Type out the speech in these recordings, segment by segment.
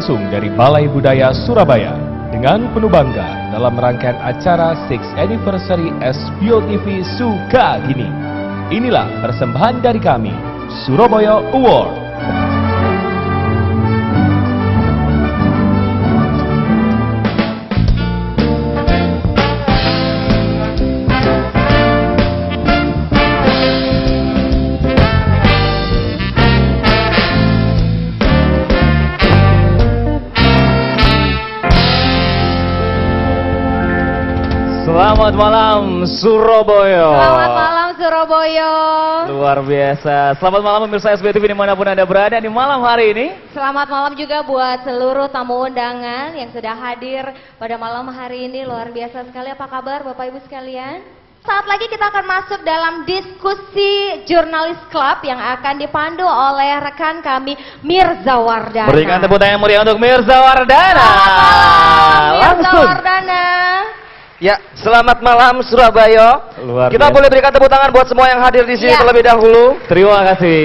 langsung dari Balai Budaya Surabaya dengan penuh bangga dalam rangkaian acara 6th Anniversary SBO TV Suka Gini. Inilah persembahan dari kami, Surabaya Award. Selamat malam Surabaya. Selamat malam Surabaya. Luar biasa. Selamat malam pemirsa SBO TV dimanapun Anda berada di malam hari ini. Selamat malam juga buat seluruh tamu undangan yang sudah hadir pada malam hari ini. Luar biasa sekali. Apa kabar Bapak Ibu sekalian? Saat lagi kita akan masuk dalam diskusi Jurnalis Club yang akan dipandu oleh rekan kami Mirza Wardana. Berikan tepuk tangan yang meriah untuk Mirza Wardana. Selamat malam Mirza Langsung. Wardana. Ya, selamat malam Surabaya. Luar Kita biasa. boleh berikan tepuk tangan buat semua yang hadir di sini Ya. terlebih dahulu. Terima kasih.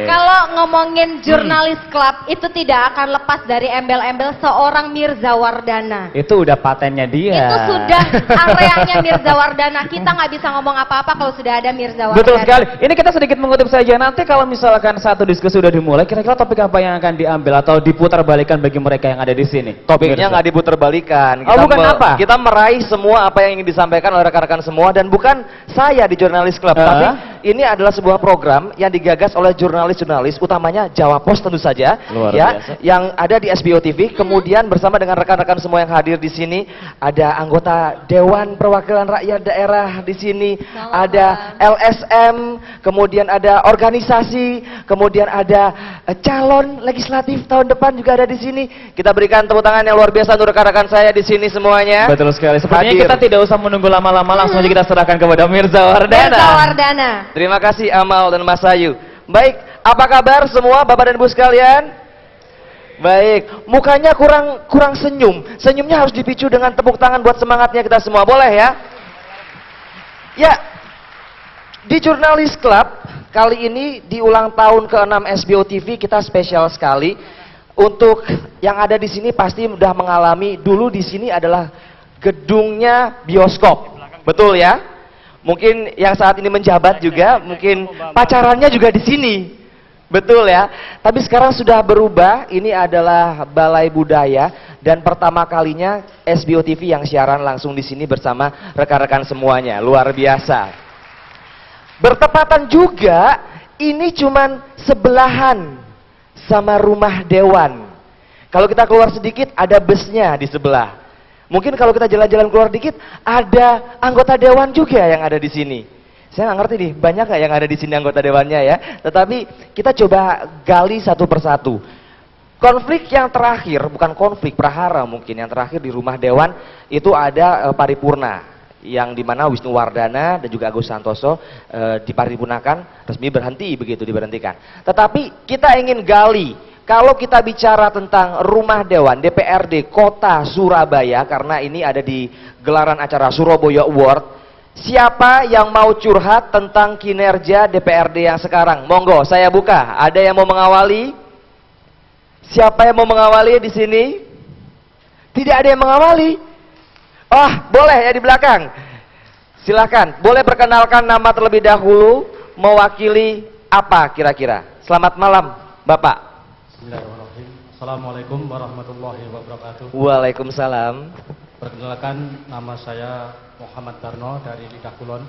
Kalau ngomongin Jurnalis Club itu tidak akan lepas dari embel-embel seorang Mirza Wardana. Itu udah patennya dia. Itu sudah areanya Mirza Wardana. Kita nggak bisa ngomong apa-apa kalau sudah ada Mirza Wardana. Betul sekali. Ini kita sedikit mengutip saja. Nanti kalau misalkan satu diskusi sudah dimulai, kira-kira topik apa yang akan diambil atau diputar balikan bagi mereka yang ada di sini? Topiknya nggak diputar balikan. Oh, bukan apa? Kita meraih semua apa yang ingin disampaikan oleh rekan-rekan semua, dan bukan saya di Jurnalis Club, tapi ini adalah sebuah program yang digagas oleh jurnalis-jurnalis, utamanya Jawa Pos tentu saja, Luar ya, biasa. yang ada di SBO TV. Kemudian bersama dengan rekan-rekan semua yang hadir di sini, ada anggota Dewan Perwakilan Rakyat Daerah di sini, ada LSM, kemudian ada organisasi, kemudian ada calon legislatif tahun depan juga ada di sini. Kita berikan tepuk tangan yang luar biasa untuk rekan-rekan saya di sini semuanya. Betul sekali. Sepertinya Hadir. kita tidak usah menunggu lama-lama, langsung aja kita serahkan kepada Mirza Wardana. Mirza Wardana. Terima kasih Amal dan Mas Ayu. Baik, apa kabar semua Bapak dan Ibu sekalian? Baik, mukanya kurang senyum. Senyumnya harus dipicu dengan tepuk tangan buat semangatnya kita semua. Boleh ya? Ya, di Jurnalis Club kali ini di ulang tahun ke-6 SBO TV kita spesial sekali. Untuk yang ada di sini pasti sudah mengalami, dulu di sini adalah gedungnya bioskop. Betul ya? Mungkin yang saat ini menjabat juga, mungkin pacarannya juga di sini. Betul ya? Tapi sekarang sudah berubah, ini adalah Balai Budaya, dan pertama kalinya SBO TV yang siaran langsung di sini bersama rekan-rekan semuanya. Luar biasa. Bertepatan juga, ini cuman sebelahan sama rumah dewan. Kalau kita keluar sedikit, ada busnya di sebelah. Mungkin kalau kita jalan-jalan keluar dikit, ada anggota dewan juga yang ada di sini. Saya nggak ngerti nih, banyak nggak yang ada di sini anggota dewannya ya. Tetapi kita coba gali satu persatu. Konflik yang terakhir, bukan konflik, prahara mungkin yang terakhir di rumah dewan itu ada paripurna, yang dimana Wisnu Wardana dan juga Agus Santoso diparipurnakan, resmi berhenti, begitu diberhentikan. Tetapi kita ingin gali. Kalau kita bicara tentang rumah dewan DPRD Kota Surabaya, karena ini ada di gelaran acara Surabaya Award, siapa yang mau curhat tentang kinerja DPRD yang sekarang? Monggo, saya buka. Ada yang mau mengawali? Siapa yang mau mengawali di sini? Tidak ada yang mengawali. Oh, boleh ya di belakang. Silahkan, boleh perkenalkan nama terlebih dahulu, mewakili apa kira-kira? Selamat malam, Bapak. Bismillahirrahmanirrahim. Assalamualaikum warahmatullahi wabarakatuh. Waalaikumsalam. Perkenalkan, nama saya Muhammad Darno dari Lidah Kulon,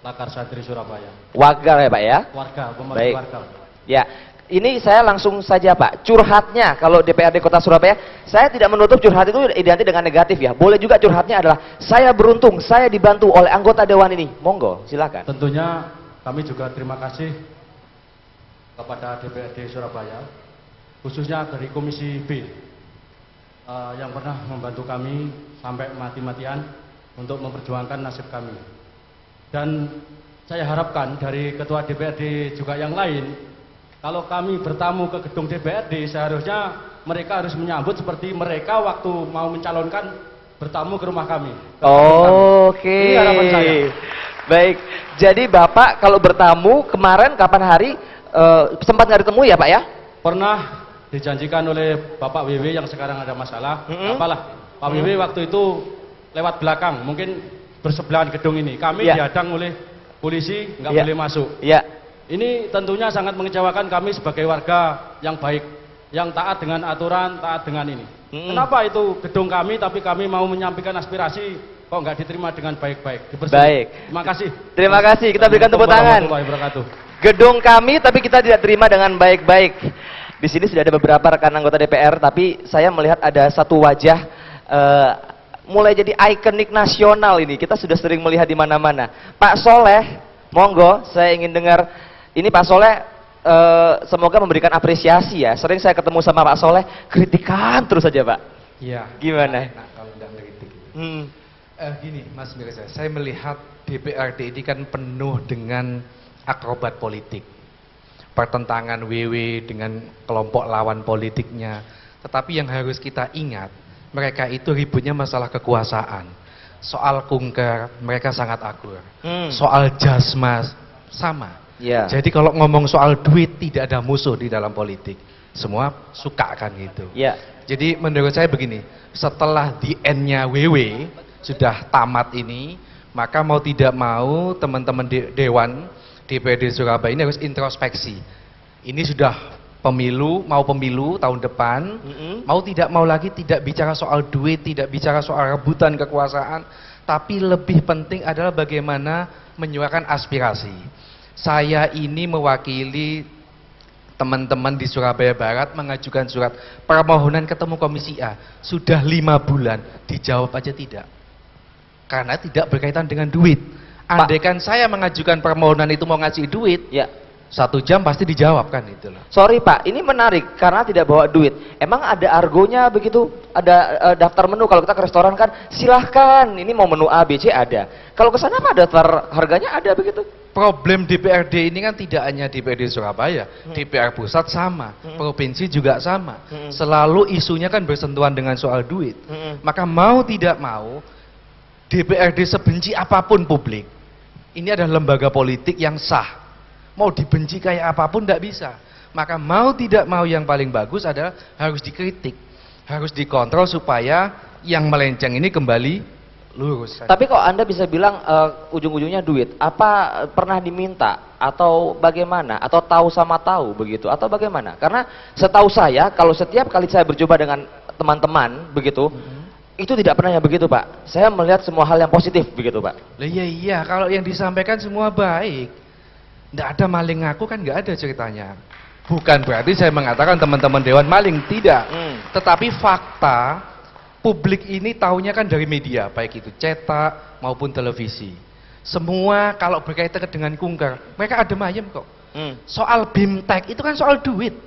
Lakar Santri Surabaya. Warga ya Pak ya? Warga, Baik. warga. Ya, ini saya langsung saja Pak. Curhatnya kalau DPRD Kota Surabaya, saya tidak menutup curhat itu identik dengan negatif ya. Boleh juga curhatnya adalah saya beruntung, saya dibantu oleh anggota dewan ini. Monggo, silakan. Tentunya kami juga terima kasih kepada DPRD Surabaya, khususnya dari Komisi B yang pernah membantu kami sampai mati-matian untuk memperjuangkan nasib kami. Dan saya harapkan dari Ketua DPRD juga yang lain, kalau kami bertamu ke gedung DPRD, seharusnya mereka harus menyambut seperti mereka waktu mau mencalonkan bertamu ke rumah kami. Oke. Ini harapan saya. Baik, jadi Bapak kalau bertamu kemarin kapan hari sempat nggak ketemu ya Pak ya? Pernah dijanjikan oleh Bapak WW yang sekarang ada masalah. Apalah, Pak WW waktu itu lewat belakang, mungkin bersebelahan gedung ini. Kami dihadang oleh polisi, nggak boleh masuk. Iya. Ini tentunya sangat mengecewakan kami sebagai warga yang baik, yang taat dengan aturan, taat dengan ini. Kenapa itu gedung kami, tapi kami mau menyampaikan aspirasi, kok nggak diterima dengan baik-baik? Baik. Terima kasih. Terima kasih, kita berikan tepuk tangan. Warahmatullahi wabarakatuh. Gedung kami, tapi kita tidak terima dengan baik-baik. Di sini sudah ada beberapa rekan anggota DPR, tapi saya melihat ada satu wajah mulai jadi ikonik nasional ini. Kita sudah sering melihat di mana-mana. Pak Soleh, monggo, saya ingin dengar. Ini Pak Soleh semoga memberikan apresiasi ya. Sering saya ketemu sama Pak Soleh, kritikan terus saja Pak. Iya. Gimana? Nah, kalau tidak ngeritik. Gitu. Gini Mas Mirza, saya melihat DPRD ini kan penuh dengan akrobat politik. Pertentangan WW dengan kelompok lawan politiknya. Tetapi yang harus kita ingat, mereka itu ributnya masalah kekuasaan. Soal kunker, mereka sangat akur. Soal jasmas, sama. Ya. Jadi kalau ngomong soal duit, tidak ada musuh di dalam politik. Semua suka kan gitu. Ya. Jadi menurut saya begini, setelah di end-nya WW sudah tamat ini, maka mau tidak mau teman-teman Dewan DPRD Surabaya ini harus introspeksi. Ini sudah pemilu tahun depan, mau tidak mau lagi tidak bicara soal duit, tidak bicara soal rebutan kekuasaan, tapi lebih penting adalah bagaimana menyuarakan aspirasi. Saya ini mewakili teman-teman di Surabaya Barat mengajukan surat permohonan ketemu Komisi A. Sudah 5 bulan, dijawab aja tidak. Karena tidak berkaitan dengan duit. Andaikan saya mengajukan permohonan itu mau ngasih duit, Ya. 1 jam pasti dijawab kan itu loh. Sorry Pak, ini menarik karena tidak bawa duit. Emang ada argonya begitu? Ada daftar menu kalau kita ke restoran kan silahkan, ini mau menu A, B, C ada. Kalau ke sana apa daftar harganya ada begitu? Problem DPRD ini kan tidak hanya DPRD Surabaya, DPR pusat sama, provinsi juga sama. Selalu isunya kan bersentuhan dengan soal duit. Maka mau tidak mau, DPRD sebenci apapun publik, ini adalah lembaga politik yang sah. Mau dibenci kayak apapun tidak bisa. Maka mau tidak mau yang paling bagus adalah harus dikritik, harus dikontrol supaya yang melenceng ini kembali lurus. Tapi kok Anda bisa bilang ujung-ujungnya duit? Apa pernah diminta atau bagaimana? Atau tahu sama tahu begitu? Atau bagaimana? Karena setahu saya kalau setiap kali saya berjumpa dengan teman-teman begitu, itu tidak pernah yang begitu Pak. Saya melihat semua hal yang positif begitu Pak. Lah iya, kalau yang disampaikan semua baik. Nggak ada maling ngaku kan nggak ada ceritanya. Bukan berarti saya mengatakan teman-teman Dewan maling, tidak. Tetapi fakta, publik ini tahunya kan dari media, baik itu cetak maupun televisi. Semua kalau berkaitan dengan kunker, mereka adem ayem kok. Soal BIMTEK itu kan soal duit.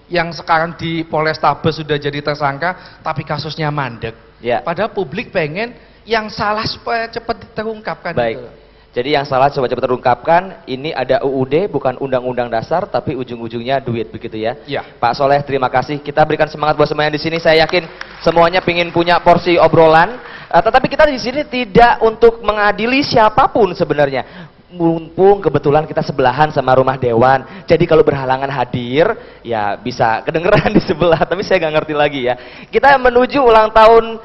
Yang sekarang di Polrestabes sudah jadi tersangka, tapi kasusnya mandek. Ya. Padahal publik pengen yang salah supaya cepat terungkapkan. Baik. Itu. Jadi yang salah coba cepat terungkapkan, ini ada UUD bukan Undang-Undang Dasar tapi ujung-ujungnya duit begitu ya. Ya. Pak Soleh terima kasih. Kita berikan semangat buat semuanya di sini. Saya yakin semuanya pingin punya porsi obrolan. Tetapi kita di sini tidak untuk mengadili siapapun sebenarnya. Mumpung kebetulan kita sebelahan sama rumah Dewan. Jadi kalau berhalangan hadir, ya bisa kedengeran di sebelah. Tapi saya nggak ngerti lagi ya. Kita menuju ulang tahun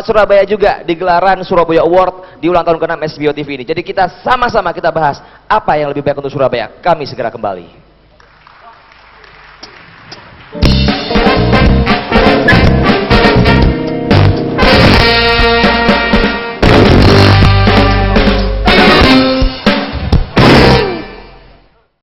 Surabaya juga di gelaran Surabaya Award di ulang tahun ke-6 SBO TV ini. Jadi kita sama-sama kita bahas apa yang lebih baik untuk Surabaya. Kami segera kembali.